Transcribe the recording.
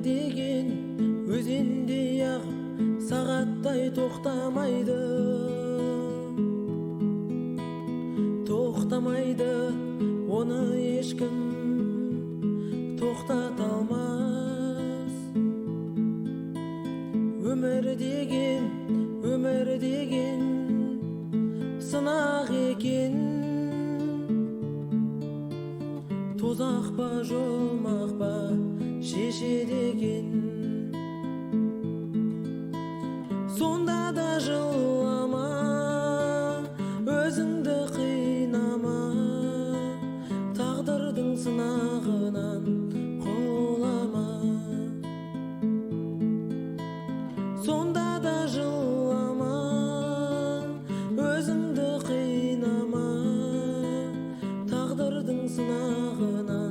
деген өзендей ағып сағаттай тоқтамайды, тоқтамайды. Оны ешкім тоқтата алмас. Өмір деген сынақ екен. Тозақ па жұмақ па шешеді екен. Сонда да жылама, өзіңді қинама, тағдырдың сынағынан құлама. Сонда да жылама, өзіңді қинама, тағдырдың сынағынан